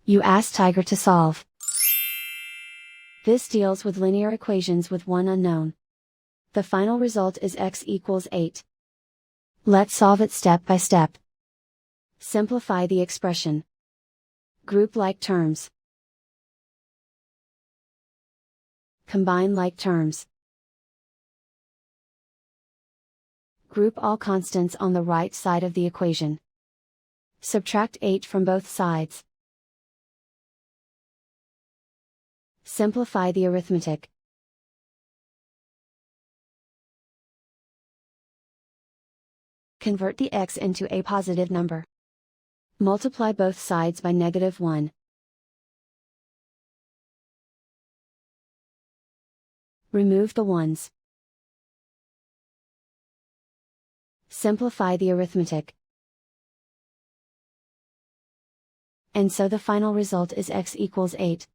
You ask Tiger to solve. This deals with linear equations with one unknown. The final result is x equals 8. Let's solve it step by step. Simplify the expression. Group like terms. Combine like terms. Group all constants on the right side of the equation. Subtract 8 from both sides. Simplify the arithmetic. Convert the x into a positive number. Multiply both sides by -1. Remove the ones. Simplify the arithmetic. And so the final result is x equals 8.